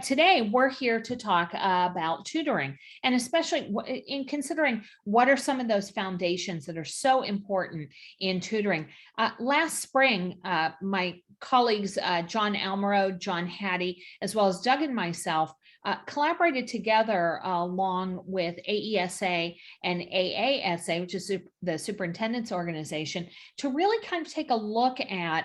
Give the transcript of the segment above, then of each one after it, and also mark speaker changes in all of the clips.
Speaker 1: But today we're here to talk about tutoring, and especially in considering what are some of those foundations that are so important in tutoring. Last spring, my colleagues, John Allen-Rotell, John Hattie, as well as Doug and myself, collaborated together along with AESA and AASA, which is the superintendent's organization, to really kind of take a look at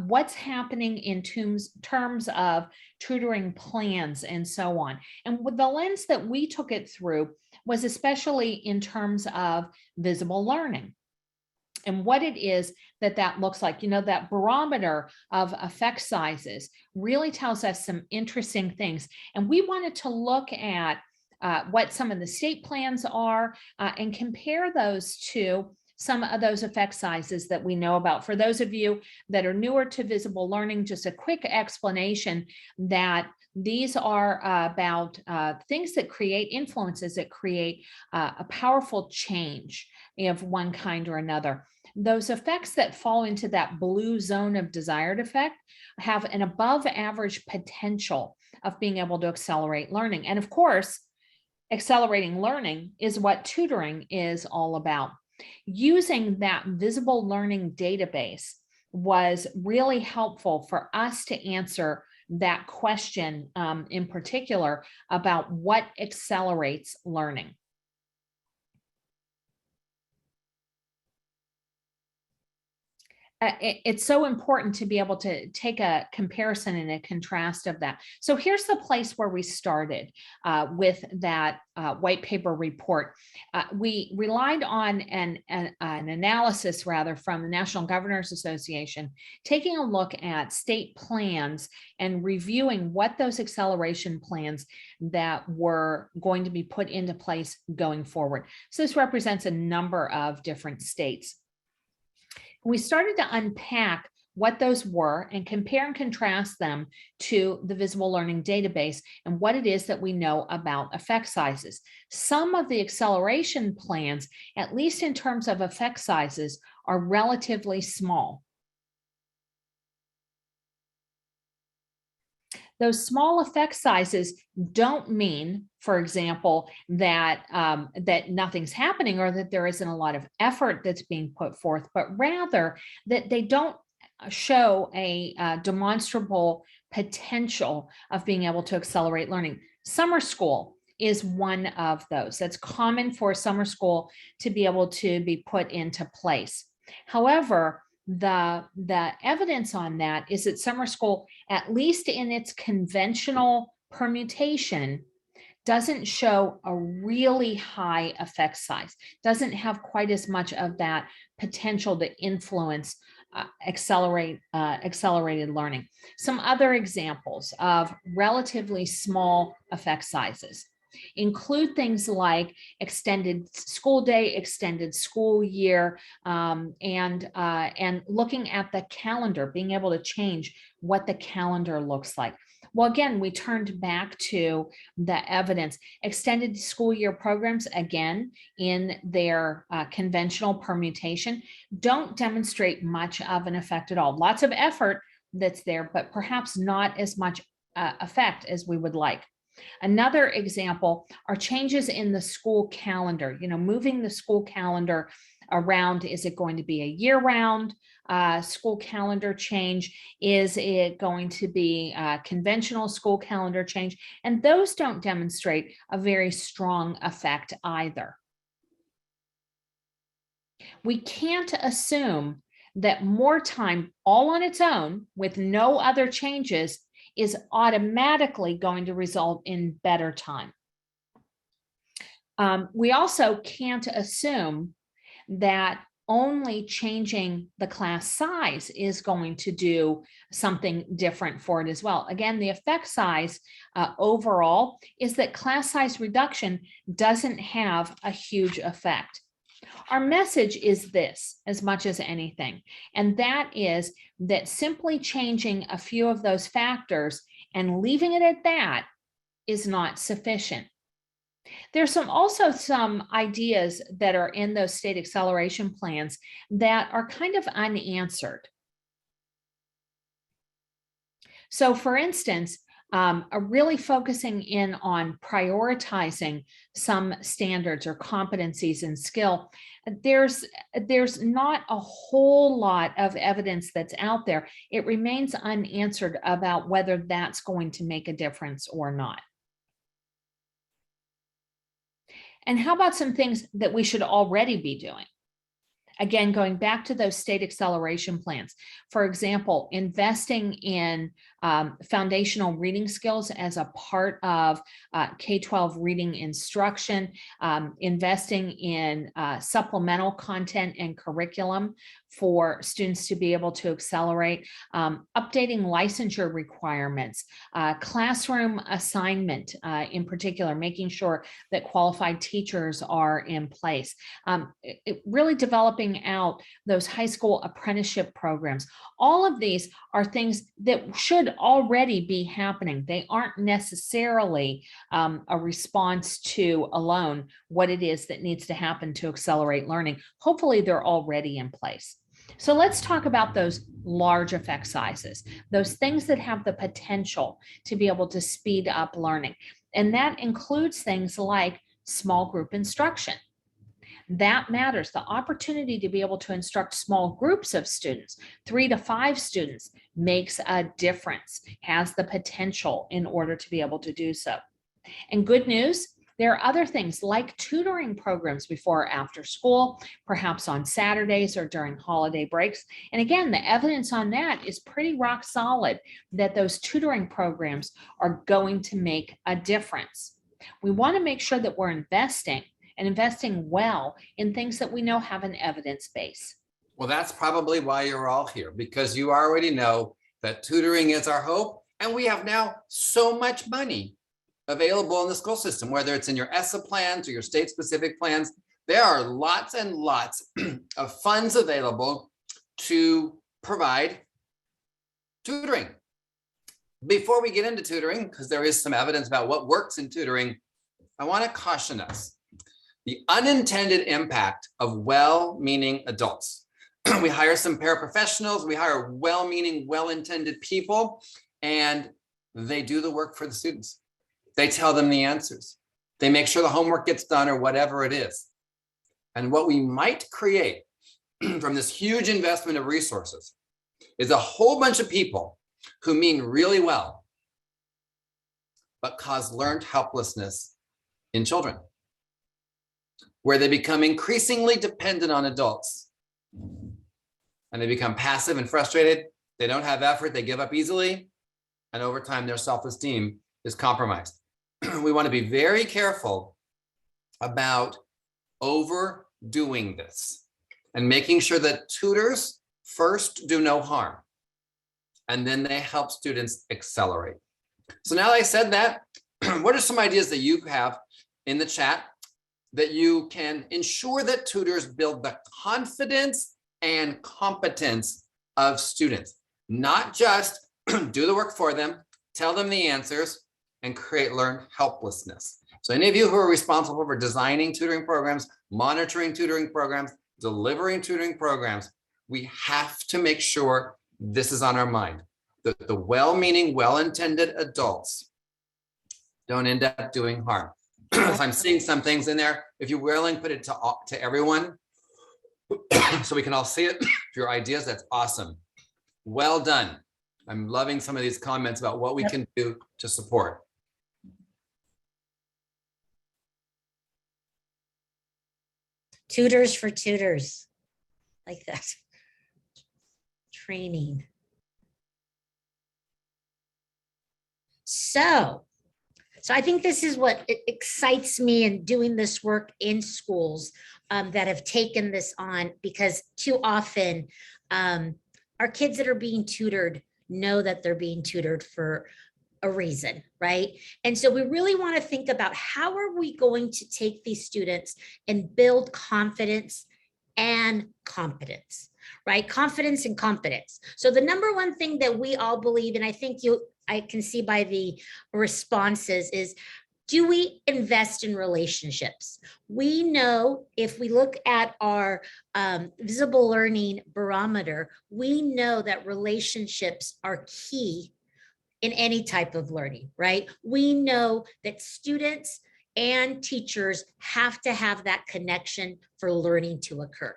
Speaker 1: what's happening in terms of tutoring plans and so on. And with the lens that we took it through was especially in terms of visible learning and what it is that looks like. You know, that barometer of effect sizes really tells us some interesting things. And we wanted to look at what some of the state plans are and compare those to some of those effect sizes that we know about. For those of you that are newer to visible learning, just a quick explanation that these are about things that create influences that create a powerful change of one kind or another. Those effects that fall into that blue zone of desired effect have an above average potential of being able to accelerate learning. And of course, accelerating learning is what tutoring is all about. Using that visible learning database was really helpful for us to answer that question in particular about what accelerates learning. It's so important to be able to take a comparison and a contrast of that. So here's the place where we started with that white paper report. We relied on an analysis rather from the National Governors Association, taking a look at state plans and reviewing what those acceleration plans that were going to be put into place going forward. So this represents a number of different states. We started to unpack what those were and compare and contrast them to the visible learning database and what it is that we know about effect sizes. Some of the acceleration plans, at least in terms of effect sizes, are relatively small. Those small effect sizes don't mean, for example, that that nothing's happening or that there isn't a lot of effort that's being put forth, but rather that they don't show a demonstrable potential of being able to accelerate learning. Summer school is one of those. That's common for summer school to be able to be put into place. However, the evidence on that is that summer school, at least in its conventional permutation, doesn't show a really high effect size, doesn't have quite as much of that potential to influence accelerated learning. Some other examples of relatively small effect sizes include things like extended school day, extended school year, and looking at the calendar, being able to change what the calendar looks like. Well, again, we turned back to the evidence. Extended school year programs, again, in their conventional permutation, don't demonstrate much of an effect at all. Lots of effort that's there, but perhaps not as much effect as we would like. Another example are changes in the school calendar, you know, moving the school calendar around. Is it going to be a year-round school calendar change? Is it going to be a conventional school calendar change? And those don't demonstrate a very strong effect either. We can't assume that more time all on its own with no other changes is automatically going to result in better time. We also can't assume that only changing the class size is going to do something different for it as well. Again, the effect size overall is that class size reduction doesn't have a huge effect. Our message is this as much as anything, and that is that simply changing a few of those factors and leaving it at that is not sufficient. There's also some ideas that are in those state acceleration plans that are kind of unanswered. So for instance, are really focusing in on prioritizing some standards or competencies and skill. There's not a whole lot of evidence that's out there. It remains unanswered about whether that's going to make a difference or not. And how about some things that we should already be doing? Again, going back to those state acceleration plans. For example, investing in foundational reading skills as a part of K-12 reading instruction, investing in supplemental content and curriculum for students to be able to accelerate, updating licensure requirements, classroom assignment in particular, making sure that qualified teachers are in place, really developing out those high school apprenticeship programs. All of these are things that should already be happening. They aren't necessarily a response to alone what it is that needs to happen to accelerate learning. Hopefully they're already in place. So let's talk about those large effect sizes, those things that have the potential to be able to speed up learning. And that includes things like small group instruction. That matters. The opportunity to be able to instruct small groups of students, 3 to 5 students, makes a difference, has the potential in order to be able to do so. And good news, there are other things like tutoring programs before or after school, perhaps on Saturdays or during holiday breaks. And again, the evidence on that is pretty rock solid that those tutoring programs are going to make a difference. We want to make sure that we're investing and investing well in things that we know have an evidence base.
Speaker 2: Well, that's probably why you're all here, because you already know that tutoring is our hope. And we have now so much money available in the school system, whether it's in your ESSA plans or your state-specific plans. There are lots and lots of funds available to provide tutoring. Before we get into tutoring, because there is some evidence about what works in tutoring, I want to caution us. The unintended impact of well-meaning adults. We hire some paraprofessionals, we hire well-meaning, well-intended people, and they do the work for the students. They tell them the answers. They make sure the homework gets done or whatever it is. And what we might create from this huge investment of resources is a whole bunch of people who mean really well, but cause learned helplessness in children, where they become increasingly dependent on adults and they become passive and frustrated. They don't have effort, they give up easily, and over time their self-esteem is compromised. We want to be very careful about overdoing this and making sure that tutors first do no harm and then they help students accelerate. So now that I said that, what are some ideas that you have in the chat that you can ensure that tutors build the confidence and competence of students, not just do the work for them, tell them the answers, and create learned helplessness. So any of you who are responsible for designing tutoring programs, monitoring tutoring programs, delivering tutoring programs, we have to make sure this is on our mind, that the well-meaning, well-intended adults don't end up doing harm. So I'm seeing some things in there. If you're willing, put it to everyone so we can all see it. If your ideas, that's awesome. Well done. I'm loving some of these comments about what we can do to support.
Speaker 3: Tutors for tutors, like that. Training. So I think this is what excites me in doing this work in schools that have taken this on, because too often our kids that are being tutored know that they're being tutored for a reason, right? And so we really want to think about how are we going to take these students and build confidence and competence, right? Confidence and competence. So the number one thing that we all believe, and I think I can see by the responses, is do we invest in relationships? We know if we look at our visible learning barometer, we know that relationships are key in any type of learning, right? We know that students and teachers have to have that connection for learning to occur.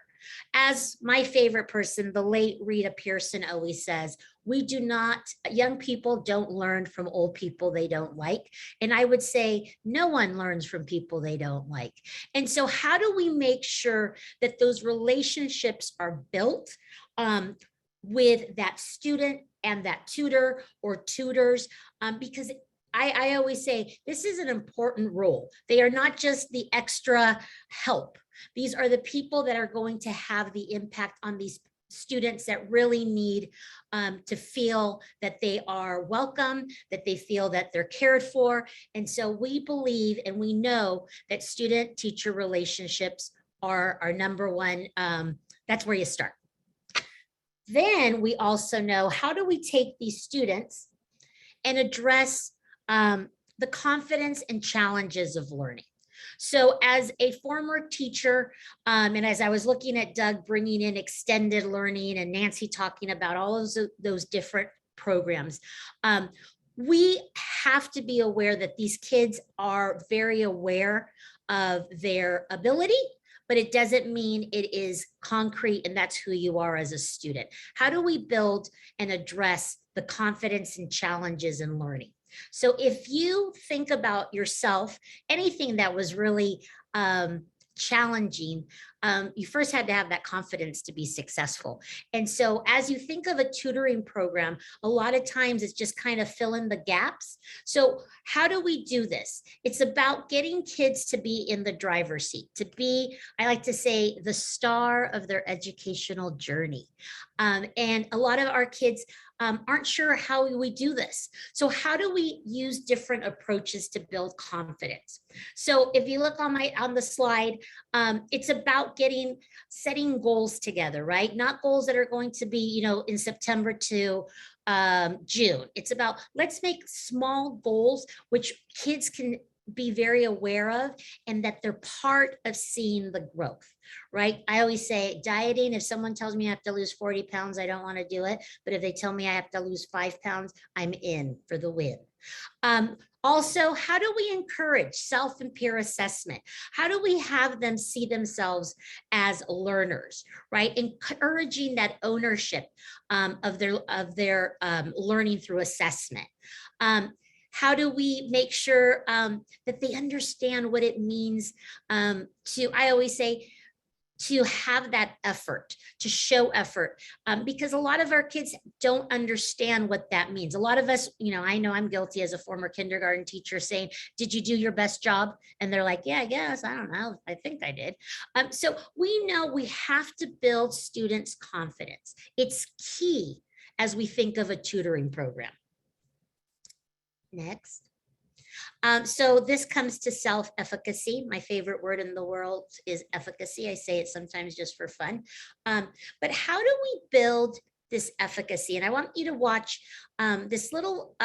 Speaker 3: As my favorite person, the late Rita Pearson, always says, young people don't learn from old people they don't like. And I would say no one learns from people they don't like. And so how do we make sure that those relationships are built with that student and that tutor or tutors? Because I always say this is an important role. They are not just the extra help. These are the people that are going to have the impact on these students that really need to feel that they are welcome, that they feel that they're cared for. And so we believe and we know that student-teacher relationships are our number one. That's where you start. Then we also know, how do we take these students and address the confidence and challenges of learning? So as a former teacher, and as I was looking at Doug bringing in extended learning and Nancy talking about all of those different programs, we have to be aware that these kids are very aware of their ability, but it doesn't mean it is concrete and that's who you are as a student. How do we build and address the confidence and challenges in learning? So if you think about yourself, anything that was really challenging, you first had to have that confidence to be successful. And so as you think of a tutoring program, a lot of times it's just kind of fill in the gaps. So how do we do this? It's about getting kids to be in the driver's seat, to be, I like to say, the star of their educational journey. And a lot of our kids aren't sure how we do this. So how do we use different approaches to build confidence? So if you look on the slide, it's about setting goals together, right? Not goals that are going to be, in September to June. It's about, let's make small goals, which kids can be very aware of, and that they're part of seeing the growth, right? I always say dieting, if someone tells me I have to lose 40 pounds, I don't want to do it. But if they tell me I have to lose 5 pounds, I'm in for the win. Also, how do we encourage self and peer assessment? How do we have them see themselves as learners, right? Encouraging that ownership of their learning through assessment. How do we make sure that they understand what it means I always say, to have that effort, to show effort, because a lot of our kids don't understand what that means. A lot of us, I know I'm guilty as a former kindergarten teacher saying, did you do your best job? And they're like, yeah, I guess, I don't know, I think I did. So we know we have to build students' confidence. It's key as we think of a tutoring program. Next. So this comes to self-efficacy. My favorite word in the world is efficacy. I say it sometimes just for fun. But how do we build this efficacy? And I want you to watch this little,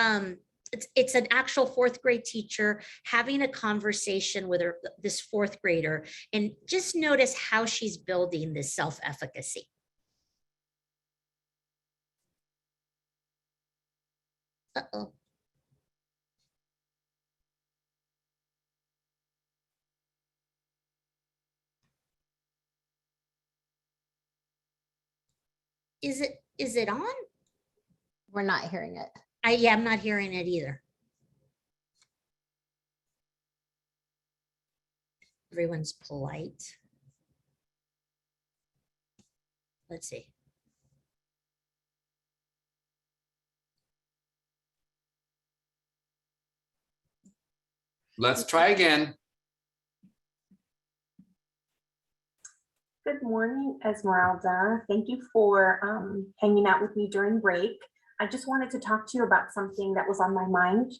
Speaker 3: it's an actual 4th grade teacher having a conversation with this 4th grader, and just notice how she's building this self-efficacy. Uh-oh. Is it on?
Speaker 4: We're not hearing it.
Speaker 3: Yeah, I'm not hearing it either. Everyone's polite. Let's see.
Speaker 2: Let's try again.
Speaker 5: Good morning, Esmeralda. Thank you for hanging out with me during break. I just wanted to talk to you about something that was on my mind.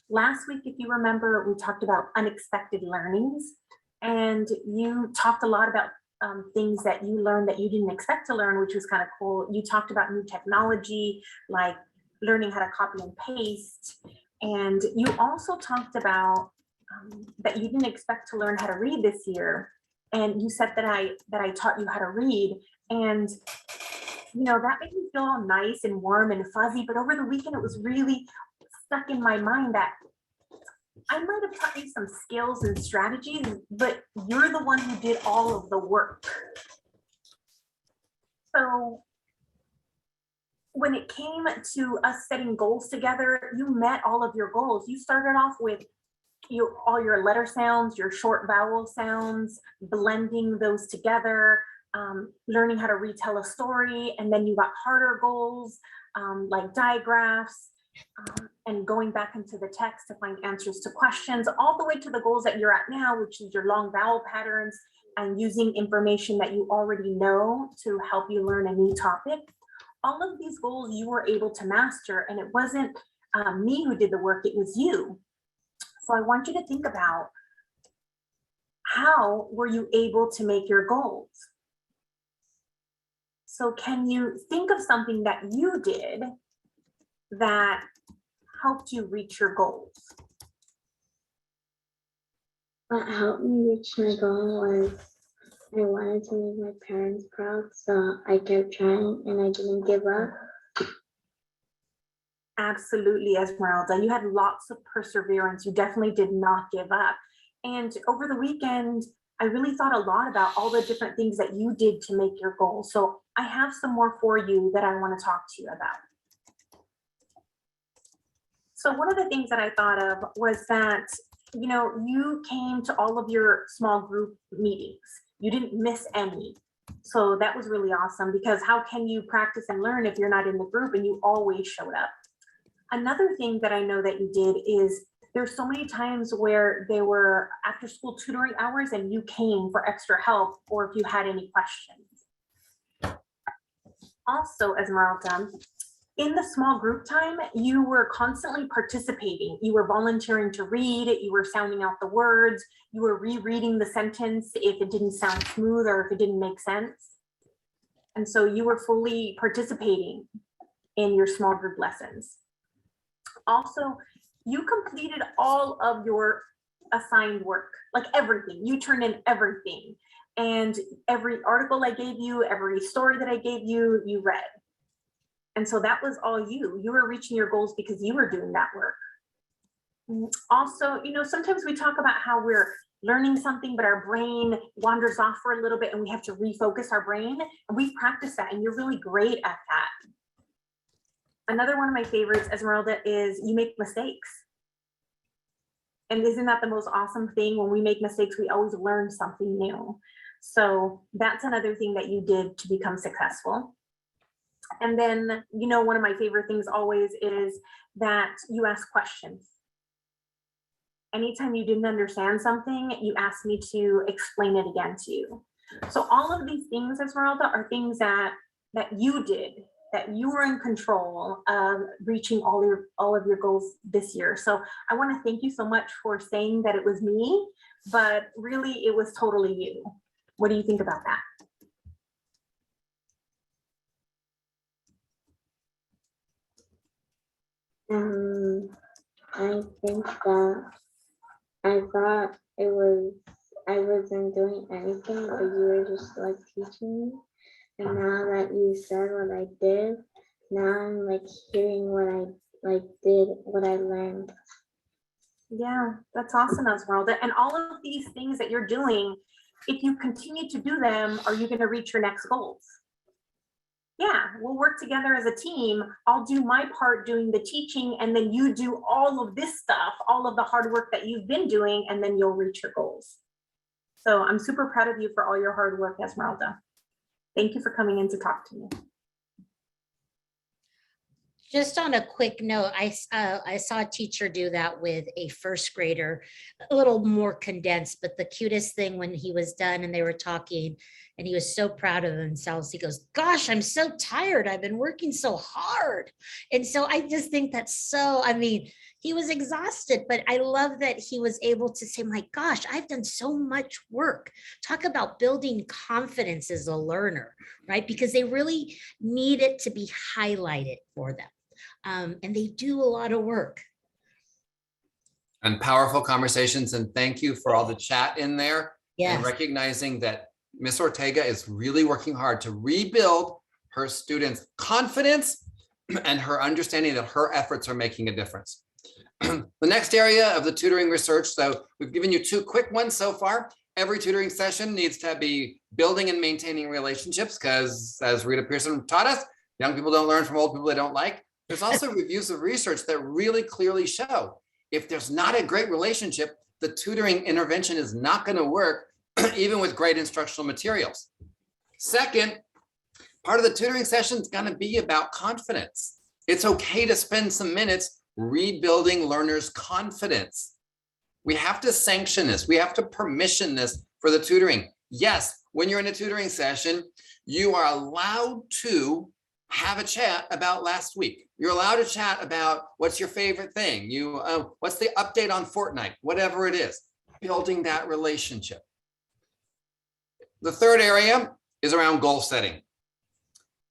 Speaker 5: Last week, if you remember, we talked about unexpected learnings, and you talked a lot about things that you learned that you didn't expect to learn, which was kind of cool. You talked about new technology, like learning how to copy and paste. And you also talked about that you didn't expect to learn how to read this year. And you said that I taught you how to read, and that made me feel all nice and warm and fuzzy. But over the weekend, it was really stuck in my mind that I might have taught you some skills and strategies, but you're the one who did all of the work. So when it came to us setting goals together, you met all of your goals. You started off with all your letter sounds, your short vowel sounds, blending those together, learning how to retell a story, and then you got harder goals like digraphs, and going back into the text to find answers to questions, all the way to the goals that you're at now, which is your long vowel patterns and using information that you already know to help you learn a new topic. All of these goals you were able to master, and it wasn't me who did the work, it was you. So I want you to think about, how were you able to make your goals? So can you think of something that you did that helped you reach your goals?
Speaker 6: What helped me reach my goal was I wanted to make my parents proud, so I kept trying and I didn't give up.
Speaker 5: Absolutely, Esmeralda. You had lots of perseverance. You definitely did not give up. And over the weekend, I really thought a lot about all the different things that you did to make your goals. So I have some more for you that I want to talk to you about. So one of the things that I thought of was that, you know, you came to all of your small group meetings. You didn't miss any. So that was really awesome, because how can you practice and learn if you're not in the group, and you always showed up? Another thing that I know that you did is there's so many times where there were after school tutoring hours and you came for extra help, or if you had any questions. Also, Esmeralda, in the small group time, you were constantly participating. You were volunteering to read, you were sounding out the words, you were rereading the sentence if it didn't sound smooth or if it didn't make sense. And so you were fully participating in your small group lessons. Also, you completed all of your assigned work, like everything. You turned in everything. And every article I gave you, every story that I gave you, you read. And so that was all you. You were reaching your goals because you were doing that work. Also, you know, sometimes we talk about how we're learning something, but our brain wanders off for a little bit and we have to refocus our brain. And we've practiced that, and you're really great at that. Another one of my favorites, Esmeralda, is you make mistakes. And isn't that the most awesome thing? When we make mistakes, we always learn something new. So that's another thing that you did to become successful. And then, you know, one of my favorite things always is that you ask questions. Anytime you didn't understand something, you asked me to explain it again to you. So all of these things, Esmeralda, are things that you did, that you were in control of reaching all of your goals this year. So I want to thank you so much for saying that it was me, but really it was totally you. What do you think about that?
Speaker 6: I think that I thought I wasn't doing anything, but you were just like teaching me. And now that you said what I did, now I'm like hearing what I did, what I learned.
Speaker 5: Yeah, that's awesome, Esmeralda. And all of these things that you're doing, if you continue to do them, are you going to reach your next goals? Yeah, we'll work together as a team. I'll do my part doing the teaching, and then you do all of this stuff, all of the hard work that you've been doing, and then you'll reach your goals. So I'm super proud of you for all your hard work, Esmeralda. Thank you for coming in to talk to me.
Speaker 3: Just on a quick note, I saw a teacher do that with a first grader, a little more condensed, but the cutest thing when he was done and they were talking and he was so proud of himself. He goes, gosh, I'm so tired. I've been working so hard. And so I just think that's so, I mean, he was exhausted, but I love that he was able to say, my gosh, I've done so much work. Talk about building confidence as a learner, right? Because they really need it to be highlighted for them. And they do a lot of work.
Speaker 2: And powerful conversations. And thank you for all the chat in there.
Speaker 3: Yes.
Speaker 2: And recognizing that Ms. Ortega is really working hard to rebuild her students' confidence and her understanding that her efforts are making a difference. The next area of the tutoring research, so we've given you 2 quick ones so far. Every tutoring session needs to be building and maintaining relationships because, as Rita Pearson taught us, young people don't learn from old people they don't like. There's also reviews of research that really clearly show if there's not a great relationship, the tutoring intervention is not going to work, even with great instructional materials. Second, part of the tutoring session is going to be about confidence. It's okay to spend some minutes rebuilding learners' confidence. We have to sanction this. We have to permission this for the tutoring. Yes, when you're in a tutoring session, you are allowed to have a chat about last week. You're allowed to chat about what's your favorite thing. What's the update on Fortnite, whatever it is, building that relationship. The third area is around goal setting.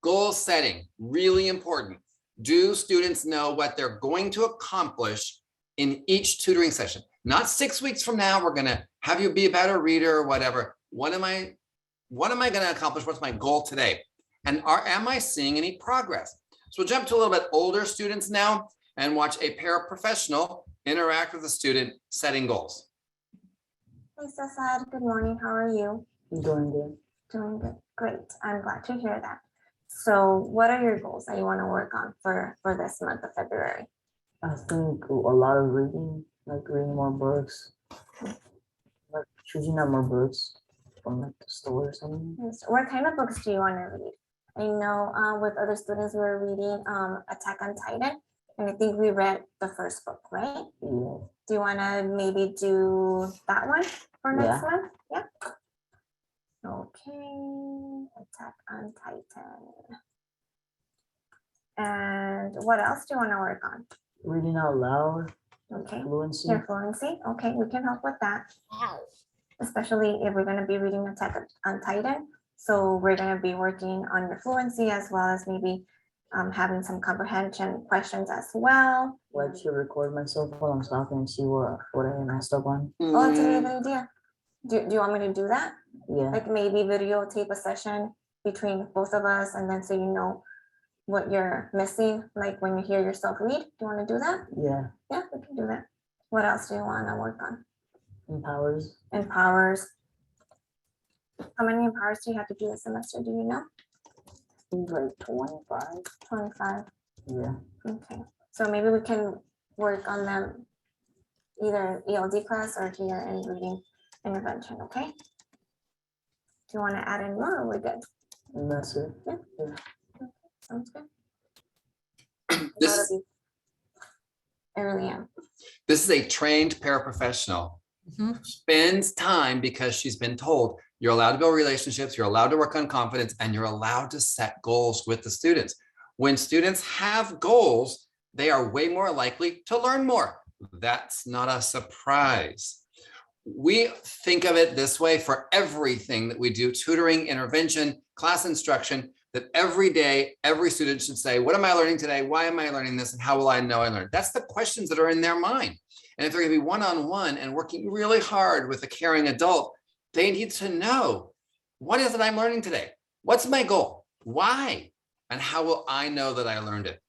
Speaker 2: Goal setting, really important. Do students know what they're going to accomplish in each tutoring session? Not 6 weeks from now, we're gonna have you be a better reader or whatever. What am I gonna accomplish? What's my goal today? And am I seeing any progress? So we'll jump to a little bit older students now and watch a paraprofessional interact with a student setting goals.
Speaker 5: Hey, Cesar, good morning. How are you?
Speaker 7: Doing good.
Speaker 5: Doing good. Great. I'm glad to hear that. So what are your goals that you want to work on for this month of February?
Speaker 7: I think a lot of reading, like reading more books, like choosing out more books from like the store or something.
Speaker 5: Yes. What kind of books do you want to read? I know with other students we're reading Attack on Titan, and I think we read the first book, right?
Speaker 7: Yeah.
Speaker 5: Do you want to maybe do that one for next
Speaker 7: Yeah.
Speaker 5: month? Yeah. Okay, Attack on Titan. And what else do you want to work on?
Speaker 7: Reading out loud,
Speaker 5: Okay,
Speaker 7: fluency.
Speaker 5: your fluency. Okay, we can help with that, especially if we're going to be reading Attack on Titan. So we're going to be working on your fluency as well as maybe having some comprehension questions as well.
Speaker 7: Like to record myself while I'm talking and see what I messed up on.
Speaker 5: Oh, that's a really good idea. Do you want me to do that?
Speaker 7: Yeah.
Speaker 5: Like maybe videotape a session between both of us, and then so you know what you're missing, like when you hear yourself read. Do you want to do that?
Speaker 7: Yeah.
Speaker 5: Yeah, we can do that. What else do you want to work on?
Speaker 7: Empowers.
Speaker 5: Empowers. How many empowers do you have to do this semester? Do you know?
Speaker 7: I think like 25.
Speaker 5: 25.
Speaker 7: Yeah.
Speaker 5: Okay. So maybe we can work on them either ELD class or here in reading intervention. Okay. Do you want to add in more, or we're good?
Speaker 7: And that's it.
Speaker 5: Sounds good.
Speaker 2: This,
Speaker 5: I really am.
Speaker 2: this is a trained paraprofessional.
Speaker 1: Mhm.
Speaker 2: Spends time because she's been told you're allowed to build relationships, you're allowed to work on confidence, and you're allowed to set goals with the students. When students have goals, they are way more likely to learn more. That's not a surprise. We think of it this way for everything that we do, tutoring, intervention, class instruction, that every day, every student should say, what am I learning today? Why am I learning this? And how will I know I learned? That's the questions that are in their mind. And if they're gonna be one-on-one and working really hard with a caring adult, they need to know, what is it I'm learning today? What's my goal? Why? And how will I know that I learned it?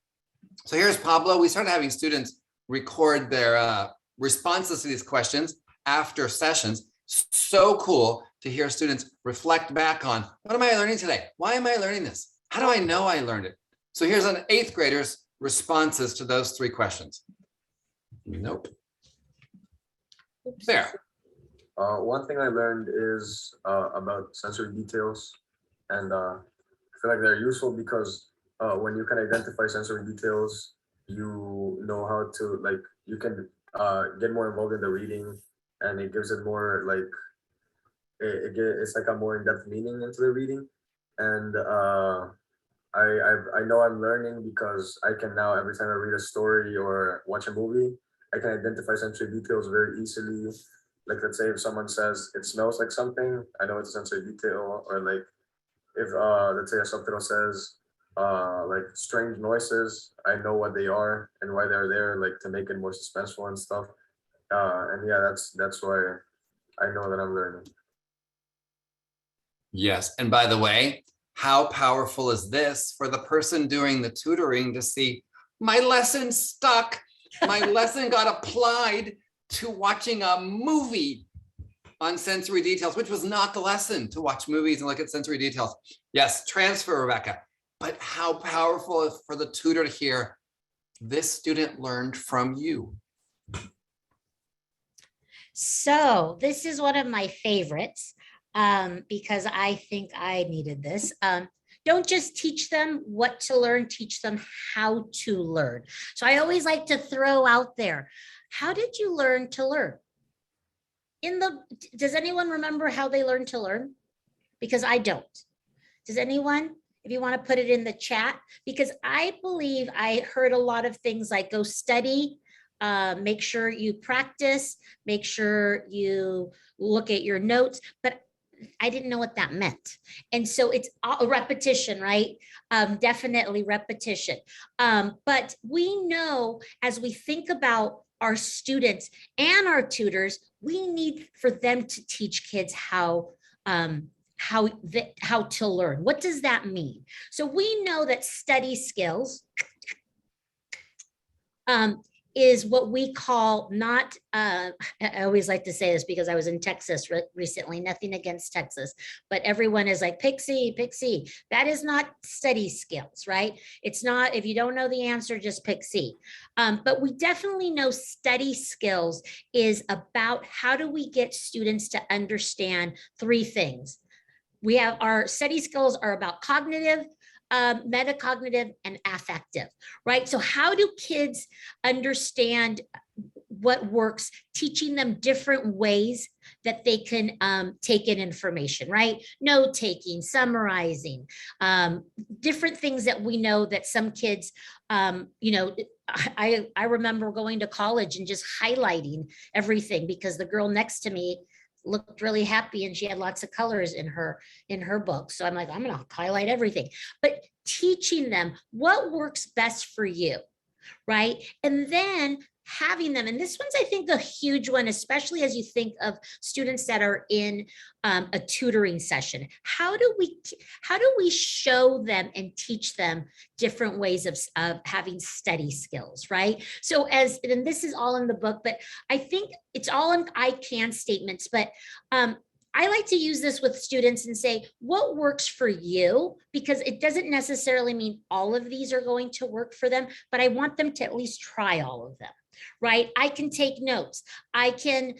Speaker 2: So here's Pablo. We started having students record their responses to these questions after sessions. So cool to hear students reflect back on, what am I learning today? Why am I learning this? How do I know I learned it? So here's an 8th grader's responses to those 3 questions. Nope. There.
Speaker 8: One thing I learned is about sensory details, and I feel like they're useful because when you can identify sensory details, you know how to, like, you can get more involved in the reading, and it gives it more, like, it's like a more in-depth meaning into the reading. And I know I'm learning because I can now, every time I read a story or watch a movie, I can identify sensory details very easily. Like, let's say if someone says it smells like something, I know it's a sensory detail. Or like if let's say a subtitle says like strange noises, I know what they are and why they're there, like to make it more suspenseful and stuff. And yeah, that's why I know that I'm learning.
Speaker 2: Yes, and by the way, how powerful is this for the person doing the tutoring to see my lesson stuck? My lesson got applied to watching a movie on sensory details, which was not the lesson, to watch movies and look at sensory details. Yes, transfer, Rebecca. But how powerful is for the tutor to hear, this student learned from you.
Speaker 3: So this is one of my favorites because I think I needed this. Don't just teach them what to learn, teach them how to learn. So I always like to throw out there, how did you learn to learn? Does anyone remember how they learned to learn? Because I don't. Does anyone? If you want to put it in the chat, because I believe I heard a lot of things like go study, make sure you practice, make sure you look at your notes, but I didn't know what that meant. And so it's a repetition, right? Definitely repetition. But we know as we think about our students and our tutors, we need for them to teach kids how to learn. What does that mean? So we know that study skills is what we call not, I always like to say this because I was in Texas recently, nothing against Texas, but everyone is like, Pixie, Pixie. That is not study skills, right? It's not, if you don't know the answer, just pick C. But we definitely know study skills is about how do we get students to understand three things. We have our study skills are about cognitive, metacognitive, and affective, right? So how do kids understand what works, teaching them different ways that they can take in information, right? Note taking, summarizing, different things that we know that some kids, you know, I remember going to college and just highlighting everything because the girl next to me looked really happy and she had lots of colors in her book. So I'm like, I'm gonna highlight everything, but teaching them what works best for you, right? And then having them, and this one's I think a huge one, especially as you think of students that are in a tutoring session. How do we show them and teach them different ways of having study skills, right? So and this is all in the book, but I think it's all in I can statements, but I like to use this with students and say, what works for you? Because it doesn't necessarily mean all of these are going to work for them, but I want them to at least try all of them, right? I can take notes. I can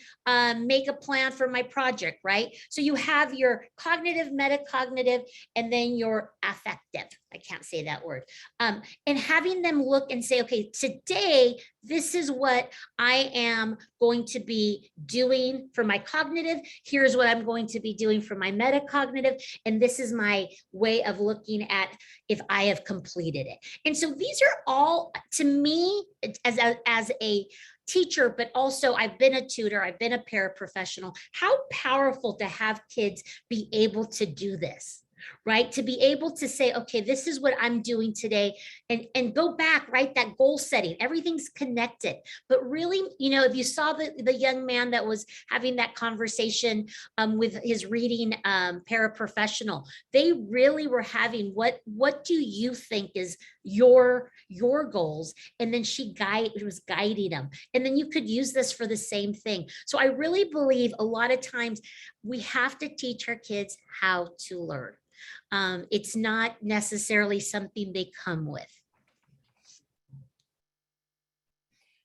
Speaker 3: make a plan for my project, right? So you have your cognitive, metacognitive, and then your affective. I can't say that word. And having them look and say, okay, today, this is what I am going to be doing for my cognitive. Here's what I'm going to be doing for my metacognitive. And this is my way of looking at if I have completed it. And so these are all, to me, as a teacher, but also I've been a tutor, I've been a paraprofessional, how powerful to have kids be able to do this, right? To be able to say, okay, this is what I'm doing today, and go back, right? That goal setting, everything's connected. But really, you know, if you saw the young man that was having that conversation with his reading paraprofessional, they really were having what do you think is your goals? And then she was guiding them. And then you could use this for the same thing. So I really believe a lot of times we have to teach our kids how to learn. It's not necessarily something they come with.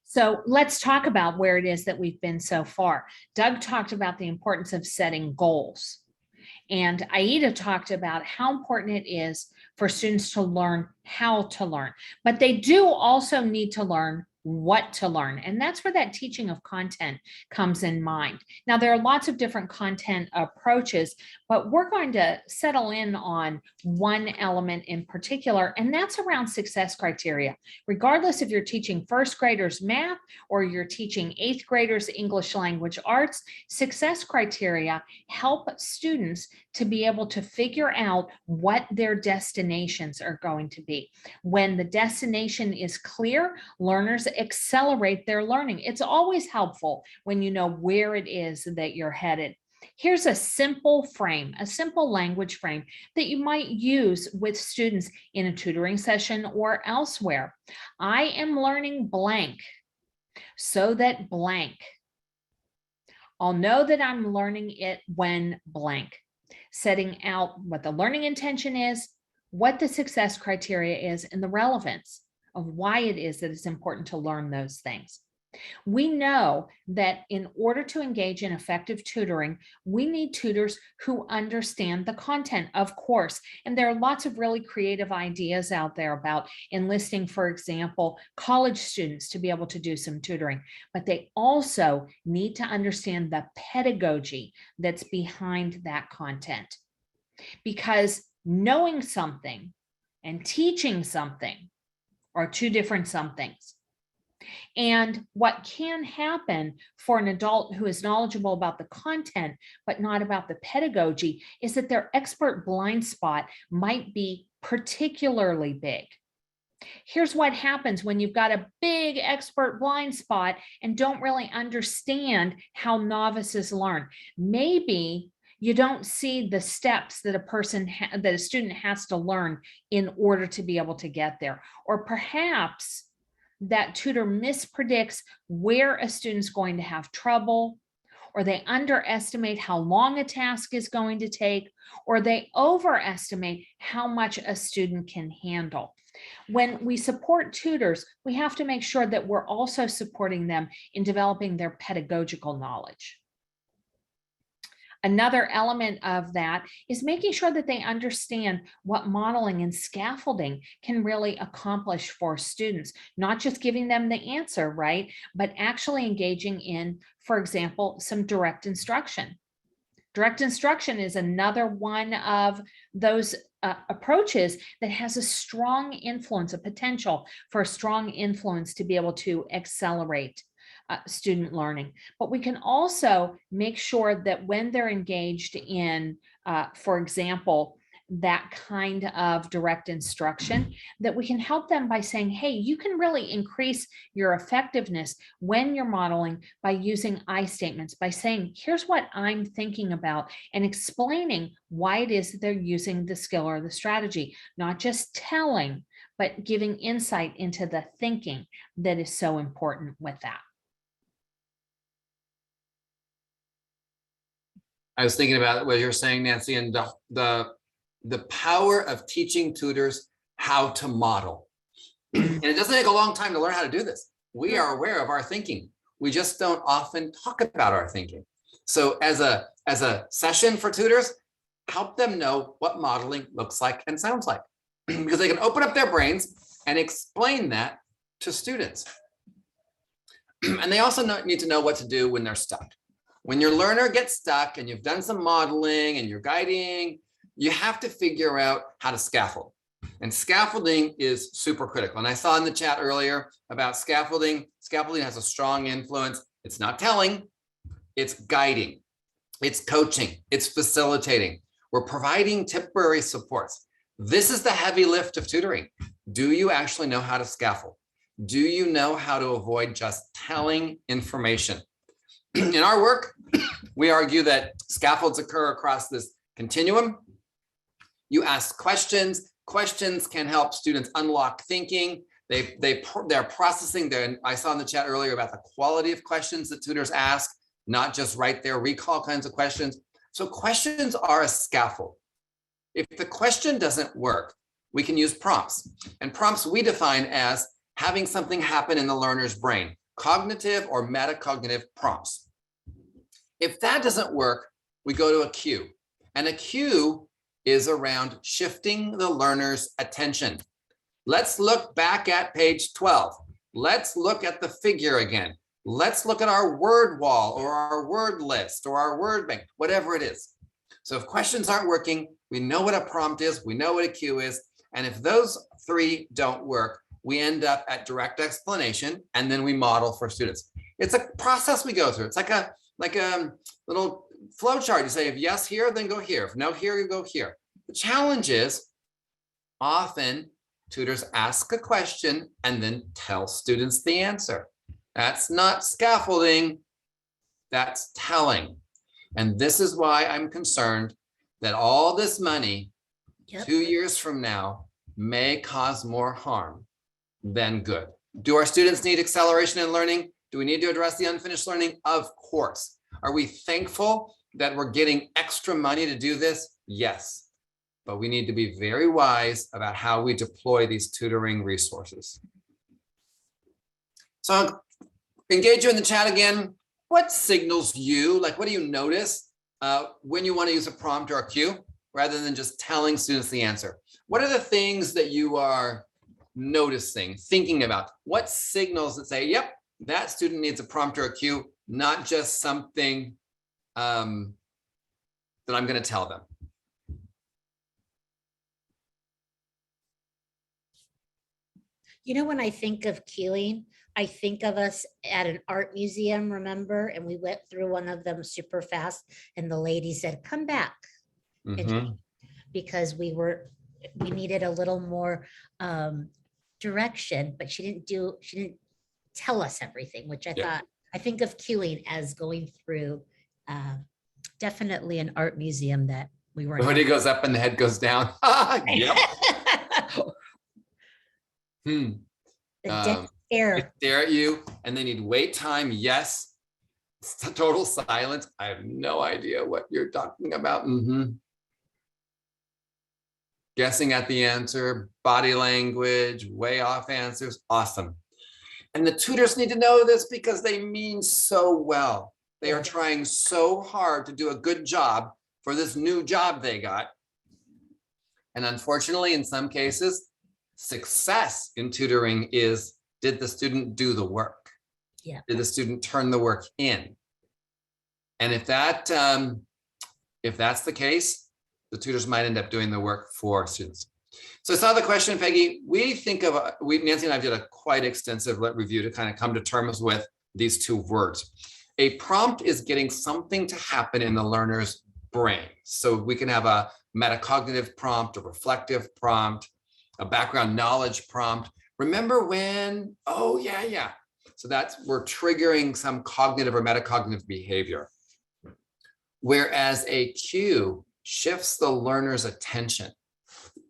Speaker 1: So let's talk about where it is that we've been so far. Doug talked about the importance of setting goals. And Aida talked about how important it is for students to learn how to learn. But they do also need to learn what to learn. And that's where that teaching of content comes in mind. Now, there are lots of different content approaches, but we're going to settle in on one element in particular, and that's around success criteria. Regardless if you're teaching first graders math or you're teaching eighth graders English language arts, success criteria help students to be able to figure out what their destinations are going to be. When the destination is clear, learners accelerate their learning. It's always helpful when you know where it is that you're headed. Here's a simple frame, a simple language frame that you might use with students in a tutoring session or elsewhere. I am learning blank. so that blank. I'll know that I'm learning it when blank. Setting out what the learning intention is, what the success criteria is, and the relevance of why it is that it's important to learn those things. We know that in order to engage in effective tutoring, we need tutors who understand the content, of course. And there are lots of really creative ideas out there about enlisting, for example, college students to be able to do some tutoring, but they also need to understand the pedagogy that's behind that content. Because knowing something and teaching something are two different somethings. And what can happen for an adult who is knowledgeable about the content, but not about the pedagogy, is that their expert blind spot might be particularly big. Here's what happens when you've got a big expert blind spot and don't really understand how novices learn. Maybe you don't see the steps that a student has to learn in order to be able to get there. Or perhaps that tutor mispredicts where a student's going to have trouble, or they underestimate how long a task is going to take, or they overestimate how much a student can handle. When we support tutors, we have to make sure that we're also supporting them in developing their pedagogical knowledge. Another element of that is making sure that they understand what modeling and scaffolding can really accomplish for students, not just giving them the answer, right? But actually engaging in, for example, some direct instruction. Direct instruction is another one of those approaches that has a strong influence, a potential for a strong influence to be able to accelerate student learning. But we can also make sure that when they're engaged in, for example, that kind of direct instruction, that we can help them by saying, hey, you can really increase your effectiveness when you're modeling by using I statements, by saying, here's what I'm thinking about, and explaining why it is that they're using the skill or the strategy, not just telling, but giving insight into the thinking that is so important with that.
Speaker 2: I was thinking about what you're saying, Nancy, and the power of teaching tutors how to model. And it doesn't take a long time to learn how to do this. We are aware of our thinking. We just don't often talk about our thinking. So as a session for tutors, help them know what modeling looks like and sounds like, because they can open up their brains and explain that to students. And they also need to know what to do when they're stuck. When your learner gets stuck and you've done some modeling and you're guiding, you have to figure out how to scaffold. And scaffolding is super critical. And I saw in the chat earlier about scaffolding. Scaffolding has a strong influence. It's not telling, it's guiding, it's coaching, it's facilitating. We're providing temporary supports. This is the heavy lift of tutoring. Do you actually know how to scaffold? Do you know how to avoid just telling information? In our work, we argue that scaffolds occur across this continuum. You ask questions. Questions can help students unlock thinking. They're processing I saw in the chat earlier about the quality of questions that tutors ask, not just write their recall kinds of questions. So questions are a scaffold. If the question doesn't work, we can use prompts. And prompts we define as having something happen in the learner's brain, cognitive or metacognitive prompts. If that doesn't work, we go to a cue. And a cue is around shifting the learner's attention. Let's look back at page 12. Let's look at the figure again. Let's look at our word wall or our word list or our word bank, whatever it is. So if questions aren't working, we know what a prompt is, we know what a cue is. And if those three don't work, we end up at direct explanation, and then we model for students. It's a process we go through. It's like a little flow chart. You say, if yes here, then go here. If no here, you go here. The challenge is often tutors ask a question and then tell students the answer. That's not scaffolding, that's telling. And this is why I'm concerned that all this money 2 years from now may cause more harm than good. Do our students need acceleration in learning? Do we need to address the unfinished learning? Of course. Are we thankful that we're getting extra money to do this? Yes. But we need to be very wise about how we deploy these tutoring resources. So I'll engage you in the chat again. What signals you, like what do you notice when you want to use a prompt or a cue rather than just telling students the answer? What are the things that you are noticing, thinking about? What signals that say, yep, that student needs a prompt or a cue, not just something that I'm going to tell them?
Speaker 3: You know, when I think of cueing, I think of us at an art museum, remember? And we went through one of them super fast and the lady said, come back. And because we needed a little more direction, but she didn't tell us everything, which I thought, I think of cueing as going through definitely an art museum that we were.
Speaker 2: The hoodie goes up and the head goes down. Yep.
Speaker 3: The dead stare.
Speaker 2: They stare at you and they need wait time. Yes. Total silence. I have no idea what you're talking about. Guessing at the answer, body language, way off answers. Awesome. And the tutors need to know this because they mean so well. They are trying so hard to do a good job for this new job they got. And unfortunately, in some cases, success in tutoring is, did the student do the work?
Speaker 3: Yeah.
Speaker 2: Did the student turn the work in? And if that's the case, the tutors might end up doing the work for students. So I saw the question, Peggy. We think of, Nancy and I did a quite extensive review to kind of come to terms with these two words. A prompt is getting something to happen in the learner's brain. So we can have a metacognitive prompt, a reflective prompt, a background knowledge prompt. Remember when, oh yeah. So we're triggering some cognitive or metacognitive behavior. Whereas a cue shifts the learner's attention.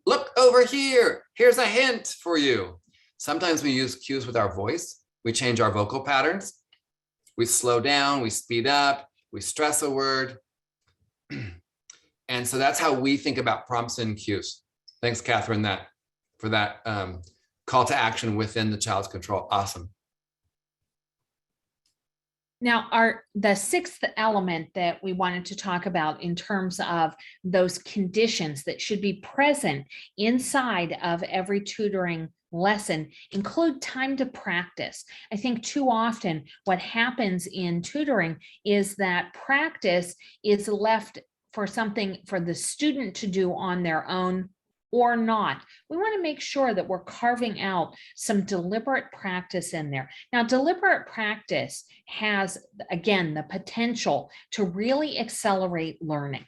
Speaker 2: Look over here, here's a hint for you. Sometimes we use cues with our voice. We change our vocal patterns. We slow down, we speed up, we stress a word. And so that's how we think about prompts and cues. Thanks, Catherine, for that call to action within the child's control. Awesome.
Speaker 1: Now, the sixth element that we wanted to talk about in terms of those conditions that should be present inside of every tutoring lesson include time to practice. I think too often what happens in tutoring is that practice is left for something for the student to do on their own or not. We want to make sure that we're carving out some deliberate practice in there. Now, deliberate practice has, again, the potential to really accelerate learning.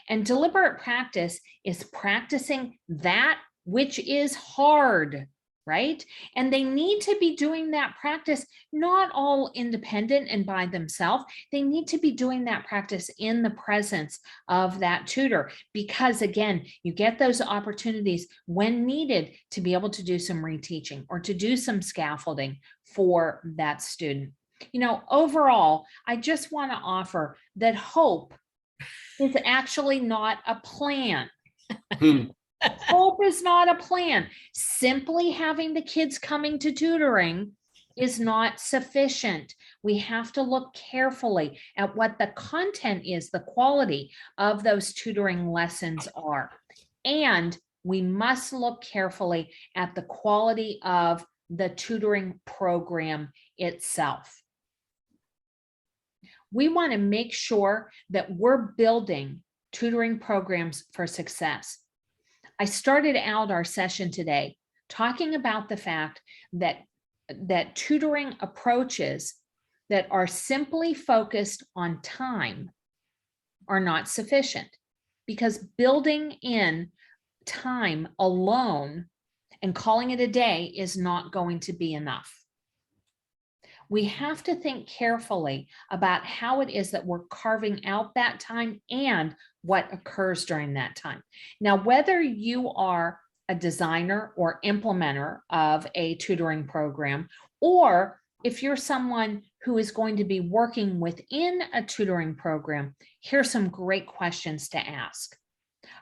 Speaker 1: And deliberate practice is practicing that which is hard, right? And they need to be doing that practice, not all independent and by themselves. They need to be doing that practice in the presence of that tutor, because again, you get those opportunities when needed to be able to do some reteaching or to do some scaffolding for that student. You know, overall, I just want to offer that hope is actually not a plan. Hope is not a plan. Simply having the kids coming to tutoring is not sufficient. We have to look carefully at what the content is, the quality of those tutoring lessons are. And we must look carefully at the quality of the tutoring program itself. We want to make sure that we're building tutoring programs for success. I started out our session today talking about the fact that tutoring approaches that are simply focused on time are not sufficient, because building in time alone and calling it a day is not going to be enough. We have to think carefully about how it is that we're carving out that time and what occurs during that time. Now, whether you are a designer or implementer of a tutoring program, or if you're someone who is going to be working within a tutoring program, here's some great questions to ask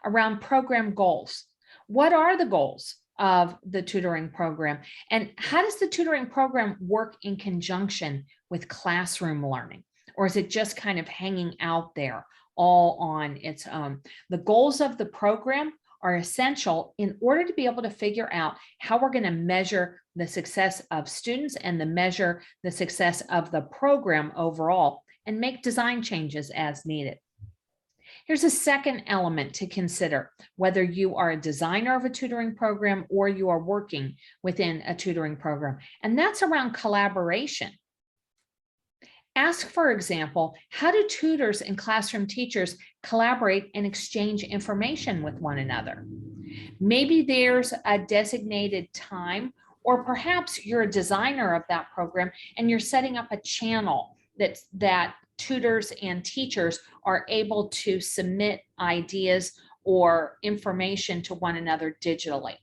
Speaker 1: around program goals. What are the goals of the tutoring program? And how does the tutoring program work in conjunction with classroom learning? Or is it just kind of hanging out there all on its own? The goals of the program are essential in order to be able to figure out how we're going to measure the success of students and measure the success of the program overall and make design changes as needed. Here's a second element to consider, whether you are a designer of a tutoring program or you are working within a tutoring program, and that's around collaboration. Ask, for example, how do tutors and classroom teachers collaborate and exchange information with one another? Maybe there's a designated time, or perhaps you're a designer of that program and you're setting up a channel that tutors and teachers are able to submit ideas or information to one another digitally.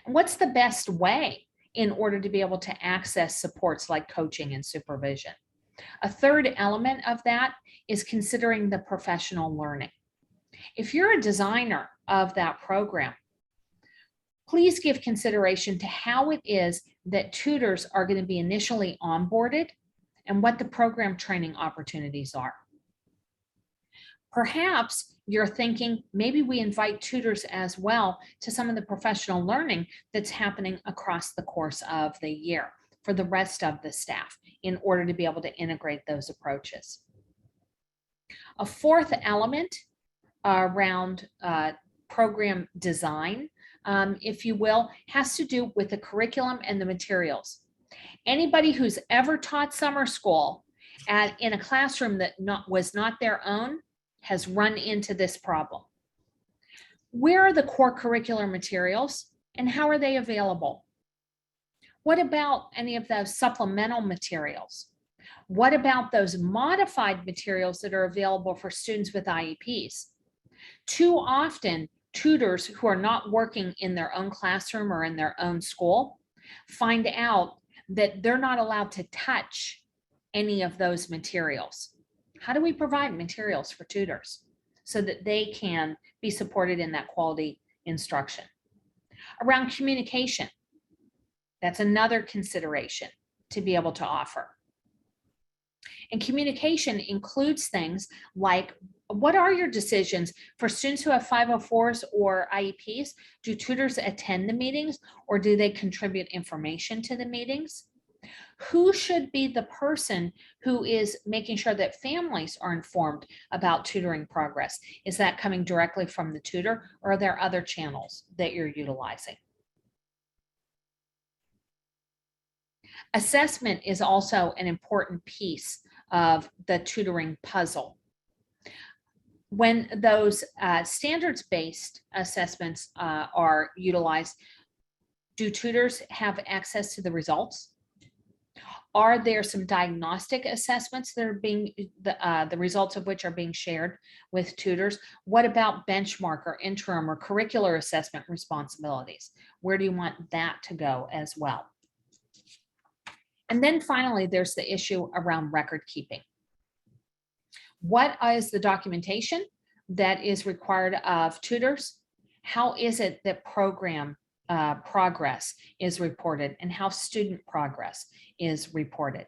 Speaker 1: And what's the best way in order to be able to access supports like coaching and supervision? A third element of that is considering the professional learning. If you're a designer of that program, please give consideration to how it is that tutors are going to be initially onboarded and what the program training opportunities are. Perhaps you're thinking maybe we invite tutors as well to some of the professional learning that's happening across the course of the year for the rest of the staff in order to be able to integrate those approaches. A fourth element around program design, if you will, has to do with the curriculum and the materials. Anybody who's ever taught summer school in a classroom that was not their own has run into this problem. Where are the core curricular materials and how are they available? What about any of those supplemental materials? What about those modified materials that are available for students with IEPs? Too often, tutors who are not working in their own classroom or in their own school find out that they're not allowed to touch any of those materials. How do we provide materials for tutors so that they can be supported in that quality instruction? Around communication, that's another consideration to be able to offer. And communication includes things like, what are your decisions for students who have 504s or IEPs? Do tutors attend the meetings or do they contribute information to the meetings? Who should be the person who is making sure that families are informed about tutoring progress? Is that coming directly from the tutor or are there other channels that you're utilizing? Assessment is also an important piece of the tutoring puzzle. When those standards-based assessments are utilized, do tutors have access to the results? Are there some diagnostic assessments that are being, the results of which are being shared with tutors? What about benchmark or interim or curricular assessment responsibilities? Where do you want that to go as well? And then finally, there's the issue around record keeping. What is the documentation that is required of tutors? How is it that program progress is reported and how student progress is reported?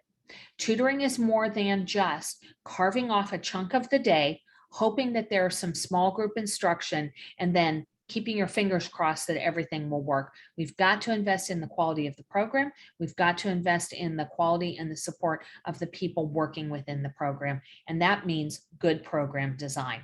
Speaker 1: Tutoring is more than just carving off a chunk of the day, hoping that there's some small group instruction, and then keeping your fingers crossed that everything will work. We've got to invest in the quality of the program. We've got to invest in the quality and the support of the people working within the program. And that means good program design.